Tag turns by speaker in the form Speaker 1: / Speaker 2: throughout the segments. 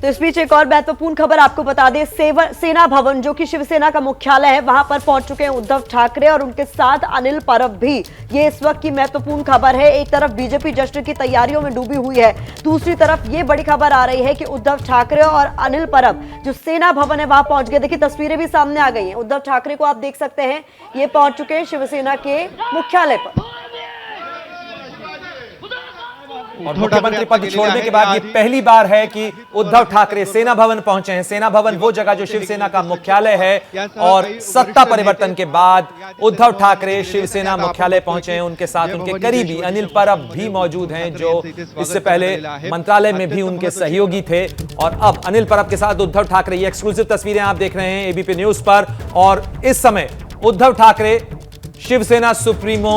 Speaker 1: तो इस बीच एक और महत्वपूर्ण खबर आपको बता दें, सेना भवन जो कि शिवसेना का मुख्यालय है, वहां पर पहुंच चुके हैं उद्धव ठाकरे और उनके साथ अनिल परब भी। ये इस वक्त की महत्वपूर्ण खबर है। एक तरफ बीजेपी जश्न की तैयारियों में डूबी हुई है, दूसरी तरफ ये बड़ी खबर आ रही है कि उद्धव ठाकरे और अनिल परब जो सेना भवन है वहां पहुंच गए। देखिए तस्वीरें भी सामने आ गई हैं। उद्धव ठाकरे को आप देख सकते हैं, ये पहुंच चुके हैं शिवसेना के मुख्यालय पर।
Speaker 2: और मुख्यमंत्री पद छोड़ने के बाद ये पहली बार है कि उद्धव ठाकरे सेना भवन पहुंचे हैं। सेना भवन वो जगह जो शिवसेना का मुख्यालय है, और सत्ता परिवर्तन के बाद उद्धव ठाकरे शिवसेना मुख्यालय पहुंचे हैं। उनके साथ उनके करीबी अनिल परब भी मौजूद हैं, जो इससे पहले मंत्रालय में भी उनके सहयोगी थे। और अब अनिल परब के साथ उद्धव ठाकरे, ये एक्सक्लूसिव तस्वीरें आप देख रहे हैं एबीपी न्यूज पर। और इस समय उद्धव ठाकरे शिवसेना सुप्रीमो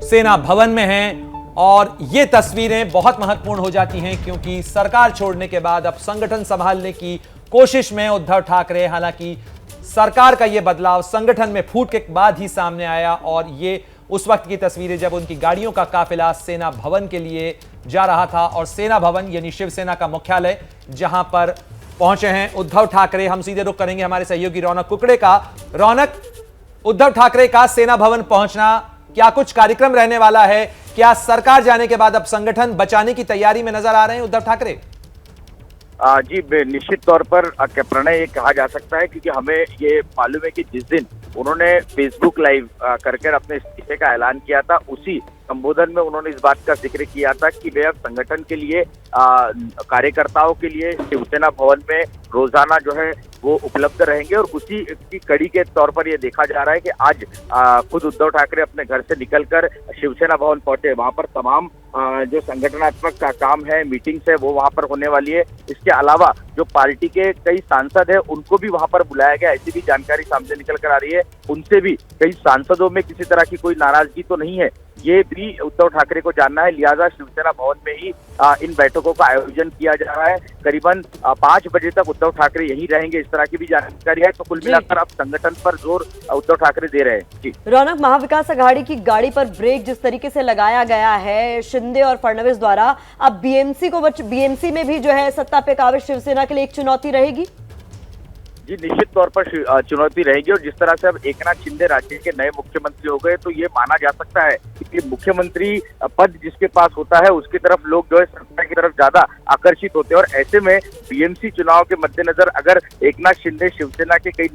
Speaker 2: सेना भवन में हैं। और ये तस्वीरें बहुत महत्वपूर्ण हो जाती हैं क्योंकि सरकार छोड़ने के बाद अब संगठन संभालने की कोशिश में उद्धव ठाकरे, हालांकि सरकार का ये बदलाव संगठन में फूट के बाद ही सामने आया। और ये उस वक्त की तस्वीरें जब उनकी गाड़ियों का काफिला सेना भवन के लिए जा रहा था, और सेना भवन यानी शिवसेना का मुख्यालय जहां पर पहुंचे हैं उद्धव ठाकरे। हम सीधे रुख करेंगे हमारे सहयोगी रौनक कुकड़े का। रौनक, उद्धव ठाकरे का सेना भवन पहुंचना, क्या कुछ कार्यक्रम रहने वाला है? क्या सरकार जाने के बाद अब संगठन बचाने की तैयारी में नजर आ रहे हैं उद्धव ठाकरे?
Speaker 3: जी निश्चित तौर पर प्रणय ये कहा जा सकता है, क्योंकि हमें ये मालूम है कि जिस दिन उन्होंने फेसबुक लाइव करके अपने इस्तीफे का ऐलान किया था, उसी संबोधन में उन्होंने इस बात का जिक्र किया था कि वे अब संगठन के लिए, कार्यकर्ताओं के लिए शिवसेना भवन में रोजाना जो है वो उपलब्ध रहेंगे। और उसी की कड़ी के तौर पर ये देखा जा रहा है कि आज खुद उद्धव ठाकरे अपने घर से निकलकर शिवसेना भवन पहुंचे। वहां पर तमाम जो संगठनात्मक का काम है, मीटिंग्स है, वो वहां पर होने वाली है। इसके अलावा जो पार्टी के कई सांसद है उनको भी वहां पर बुलाया गया, ऐसी भी जानकारी सामने निकल कर आ रही है। उनसे भी कई सांसदों में किसी तरह की कोई नाराजगी तो नहीं है, ये भी उद्धव ठाकरे को जानना है। लिहाजा शिवसेना भवन में ही इन बैठकों का आयोजन किया जा रहा है। करीबन 5 बजे तक उद्धव ठाकरे यहीं रहेंगे, इस तरह की भी जानकारी है। तो कुल मिलाकर अब संगठन पर जोर उद्धव ठाकरे दे रहे हैं। जी
Speaker 1: रौनक, महाविकास आघाड़ी की गाड़ी पर ब्रेक जिस तरीके से लगाया गया है शिंदे और फडणवीस द्वारा, अब बीएमसी में भी जो है सत्ता पे काबिज शिवसेना के लिए एक चुनौती रहेगी।
Speaker 3: जी निश्चित तौर पर चुनौती रहेगी। और जिस तरह से अब एकनाथ शिंदे राज्य के नए मुख्यमंत्री हो गए, तो ये माना जा सकता है कि मुख्यमंत्री पद जिसके पास होता है उसकी तरफ लोग जो है सत्ता की तरफ ज्यादा आकर्षित होते हैं। और ऐसे में बीएमसी चुनाव के मद्देनजर अगर एकनाथ शिंदे शिवसेना के कई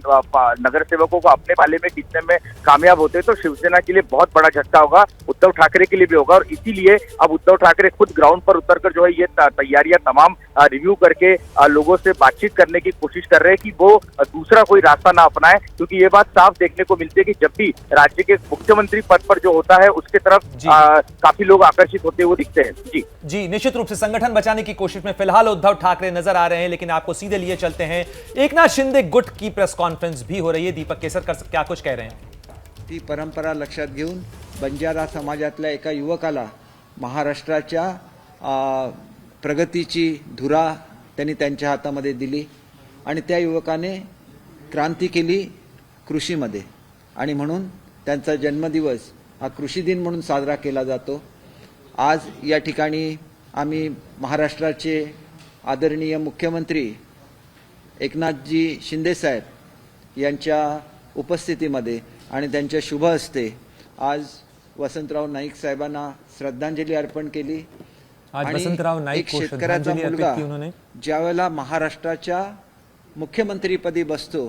Speaker 3: नगर सेवकों को अपने पाले में खींचने में कामयाब होते हैं, तो शिवसेना के लिए बहुत बड़ा झटका होगा, उद्धव ठाकरे के लिए भी होगा। और इसीलिए अब उद्धव ठाकरे खुद ग्राउंड पर उतरकर जो है ये तैयारियां तमाम रिव्यू करके लोगों से बातचीत करने की कोशिश कर रहे हैं कि वो दूसरा कोई रास्ता ना अपनाए। क्योंकि ये बात साफ देखने को मिलती है कि जब भी राज्य के मुख्यमंत्री पद पर जो होता है उसके तरफ काफी लोग आकर्षित होते हुए दिखते हैं। जी
Speaker 2: निश्चित रूप से संगठन बचाने की कोशिश में फिलहाल उद्धव ठाकरे नजर आ रहे हैं। लेकिन आपको सीधे लिए चलते हैं, एकनाथ शिंदे गुट की प्रेस कॉन्फ्रेंस भी हो रही है। दीपक केसरकर क्या कुछ कह रहे हैं?
Speaker 4: ती परंपरा लक्षात घेऊन बंजारा समाजातल्या एका युवकाला महाराष्ट्राच्या प्रगतीची धुरा त्यांनी त्यांच्या हातामध्ये दिली आणि त्या युवकाने क्रांती केली कृषीमध्ये, आणि म्हणून त्यांचा जन्मदिवस हा कृषी दिन म्हणून साजरा केला जातो। आज या ठिकाणी आम्ही महाराष्ट्राचे आदरणीय मुख्यमंत्री एकनाथजी शिंदे साहेब यांच्या उपस्थितीमध्ये आणि त्यांच्या शुभ हस्ते आज वसंतराव नाईक साहेबांना श्रद्धांजली अर्पण केली।
Speaker 2: आज वसंतराव नाईक को श्रद्धांजली अर्पित की उन्होंने।
Speaker 4: ज्यावेळेला महाराष्ट्राच्या मुख्यमंत्रीपदी बसतो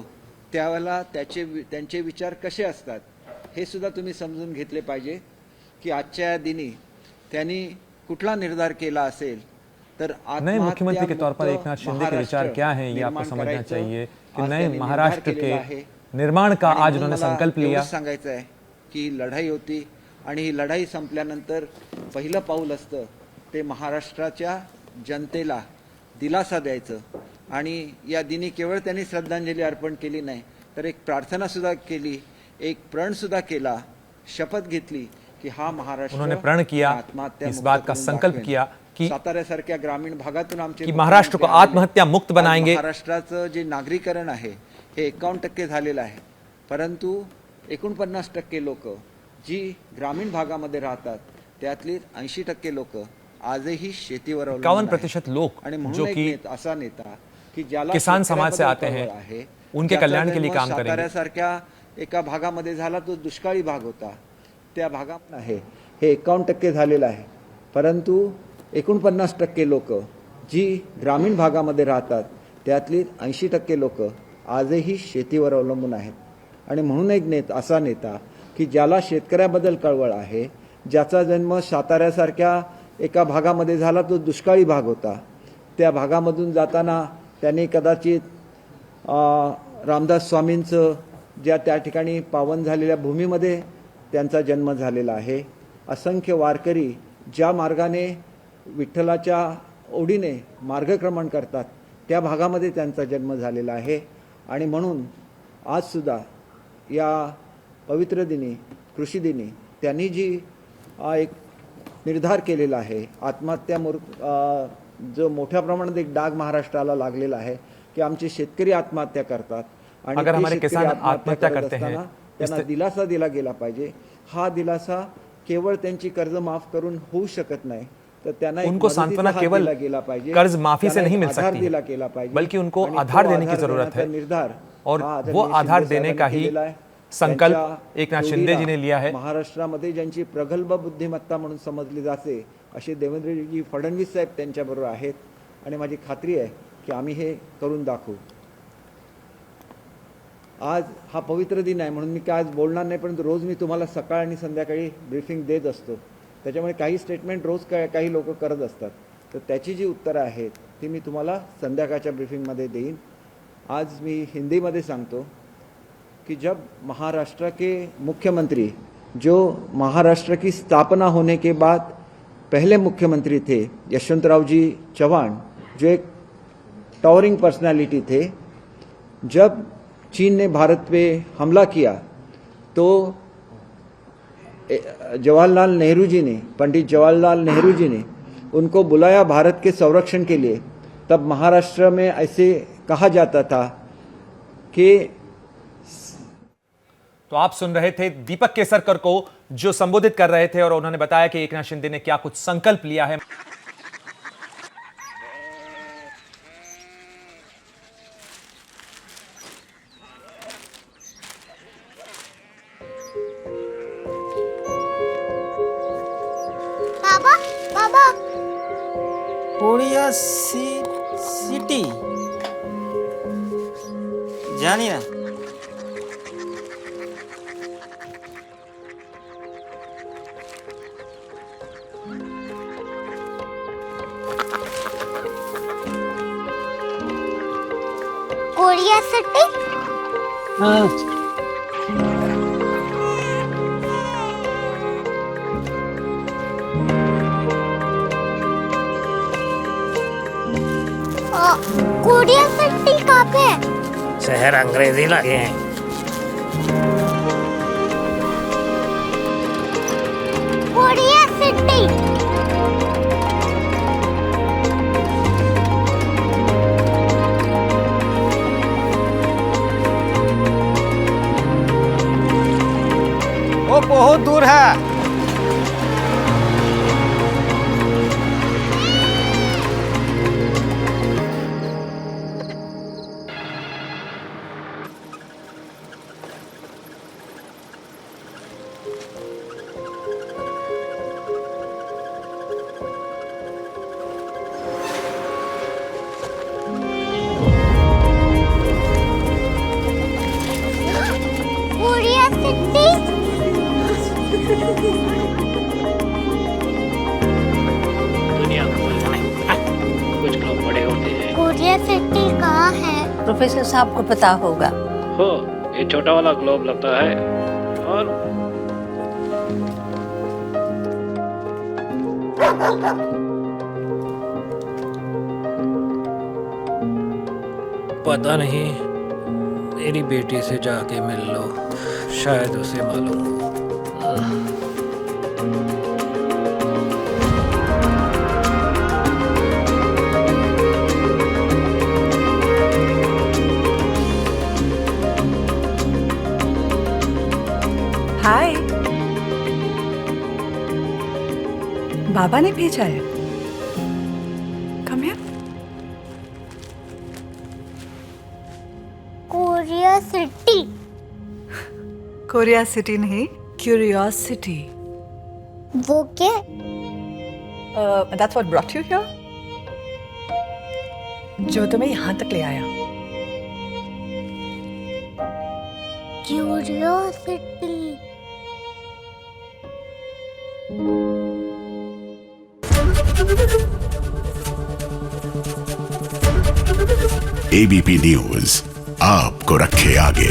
Speaker 4: त्यावेळेला त्यांचे विचार कसे असतात हे सुद्धा तुम्ही समजून घेतले पाहिजे की आजच्या दिनी त्यांनी कुठला निर्धार केला असेल तर
Speaker 2: नए मुख्यमंत्री के तौर पर एकनाथ शिंदे के विचार क्या हैं ये आपको समझना चाहिए कि नए महाराष्ट्र के निर्माण का आज उन्होंने संकल्प लिया।
Speaker 4: सांगायचं आहे की लढाई होती आणि ही लढाई संपल्यानंतर पहिलं पाऊल असतं ते महाराष्ट्राच्या जनतेला दिलासा द्यायचं। आणि या दिनी केवळ त्यांनी श्रद्धांजली अर्पण केली नाही तर एक प्रार्थना सुद्धा केली, एक प्रण सुद्धा केला, शपथ घेतली की हा महाराष्ट्र,
Speaker 2: उन्होंने प्रण किया, इस बात का संकल्प किया कि
Speaker 4: साताऱ्यासारख्या ग्रामीण भागातून आमचे
Speaker 2: महाराष्ट्र को आत्महत्या मुक्त बनाएंगे।
Speaker 4: महाराष्ट्राचं जे नागरीकरण आहे हे 51% झालेलं आहे, परंतु 49% लोक जी ग्रामीण भागामध्ये राहतात त्यातली 80% लोक आजही शेतीवर अवलंबून
Speaker 2: 51% लोक
Speaker 4: आणि
Speaker 2: जो की
Speaker 4: असा नेता की ज्याला
Speaker 2: किसान समाज से आते हैं,
Speaker 4: शेतकऱ्याबद्दल कळवळ आहे,
Speaker 2: उनके
Speaker 4: ज्याचा
Speaker 2: कल्याण के लिए
Speaker 4: जन्म
Speaker 2: काम करेंगे।
Speaker 4: साताऱ्यासारख्या एका भागामध्ये झाला तो दुष्काळी भाग होता, त्या भागात आहे हे 51% झालेलं आहे. परंतु 49% लोक जी ग्रामीण भागामध्ये राहतात त्यातली 80% लोक आजही शेतीवर अवलंबून आहेत. आणि म्हणून एक असा नेता की ज्याला शेतकऱ्याबद्दल कळवळ आहे, ज्याचा जन्म साताऱ्यासारख्या एका भागामध्ये झाला तो दुष्काळी भाग होता, त्या भागामधून जाताना त्यांनी कदाचित रामदास स्वामींचं ज्या त्या ठिकाणी पावन झालेल्या भूमीमध्ये त्यांचा जन्म झालेला आहे. असंख्य वारकरी ज्या मार्गाने विठ्ठलाच्या ओढीने मार्गक्रमण करतात त्या भागामध्ये त्यांचा जन्म झालेला आहे. आणि म्हणून आजसुद्धा या पवित्र दिनी कृषी दिनी त्यांनी जी एक निर्धार केलेला आहे, आत्महत्या जो मोठ्या प्रमाणात एक डाग महाराष्ट्राला लागलेला आहे की आमचे शेतकरी आत्महत्या करतात आणि
Speaker 2: अगर
Speaker 4: ते
Speaker 2: हमारे
Speaker 4: शेतकरी
Speaker 2: किसान
Speaker 4: आत्महत्या
Speaker 2: आत्महत्या
Speaker 4: करत
Speaker 2: करते हैं,
Speaker 4: असताना त्यांना दिलासा दिला गेला पाहिजे. हा दिलासा केवळ त्यांची कर्ज माफ करून होऊ शकत नाही, तर त्यांना एक
Speaker 2: उनको
Speaker 4: मदतीचा
Speaker 2: सांत्वना
Speaker 4: हात
Speaker 2: केवल
Speaker 4: दिला गेला पाहिजे,
Speaker 2: कर्ज माफी से
Speaker 4: त्यांना
Speaker 2: नहीं
Speaker 4: एक
Speaker 2: मिल
Speaker 4: आधार
Speaker 2: सकती है,
Speaker 4: दिला गेला पाहिजे,
Speaker 2: बल्कि उनको
Speaker 4: आणि तो
Speaker 2: आधार देने की जरूरत
Speaker 4: देण्याचा
Speaker 2: है.
Speaker 4: निर्धार
Speaker 2: और
Speaker 4: हा आदरणीय
Speaker 2: वो आधार
Speaker 4: शिंदे
Speaker 2: देने का
Speaker 4: साहेबांनी
Speaker 2: ही
Speaker 4: केलेला आहे.
Speaker 2: संकल्प
Speaker 4: त्यांच्या
Speaker 2: एकनाथ शिंदे जी ने लिया है.
Speaker 4: महाराष्ट्रामध्ये ज्यांची प्रगल्भ बुद्धिमत्ता म्हणून समजली जाते असे देवेंद्रजी फडणवीस साहेब त्यांच्याबरोबर आहेत. आणि माझी खात्री आहे की आम्ही हे करून दाखवू. आज हा पवित्र दिन आहे म्हणून मी काय आज बोलणार नाही, परंतु रोज मी तुम्हाला सकाळ आणि संध्याकाळी ब्रीफिंग देत असतो. त्याच्यामुळे काही स्टेटमेंट रोज काही लोक करत असतात, तर त्याची जी उत्तरं आहेत ती मी तुम्हाला संध्याकाळच्या ब्रीफिंगमध्ये देईन. आज मी हिंदीमध्ये सांगतो कि जब महाराष्ट्र के मुख्यमंत्री जो महाराष्ट्र की स्थापना होने के बाद पहले मुख्यमंत्री थे यशवंतराव जी चौहान, जो एक टावरिंग पर्सनालिटी थे, जब चीन ने भारत पे हमला किया तो जवाहरलाल नेहरू जी ने, पंडित जवाहरलाल नेहरू जी ने उनको बुलाया भारत के संरक्षण के लिए. तब महाराष्ट्र में ऐसे कहा जाता था कि
Speaker 2: तो आप सुन रहे थे दीपक केसरकर को जो संबोधित कर रहे थे और उन्होंने बताया कि एकनाथ शिंदे ने क्या कुछ संकल्प लिया है.
Speaker 5: बाबा बाबा
Speaker 6: कोरिया सिटी जानी ना.
Speaker 5: कोरिया सिटी कोरिया सिटी कहाँ पे है?
Speaker 6: शहर अंग्रेजी लगे हैं.
Speaker 5: कोरिया सिटी
Speaker 6: वो बहुत दूर है.
Speaker 5: कोरिया सिटी
Speaker 7: दुनिया को नहीं कुछ लोग बड़े होते हैं.
Speaker 5: कोरिया सिटी कहाँ है?
Speaker 8: प्रोफेसर साहब को पता होगा.
Speaker 7: हो ये छोटा वाला ग्लोब लगता है और पता नहीं, मेरी बेटी से जाके मिल लो, शायद उसे मालूम हो.
Speaker 8: हाय, बाबा ने भेजा है. Come here.
Speaker 5: Curiosity.
Speaker 8: Korea city नहीं, क्यूरियोसिटी।
Speaker 5: वो क्या?
Speaker 8: That's what brought you here? जो तुम्हें यहाँ तक ले आया।
Speaker 5: क्यूरियोसिटी।
Speaker 9: एबीपी न्यूज आपको रखे आगे।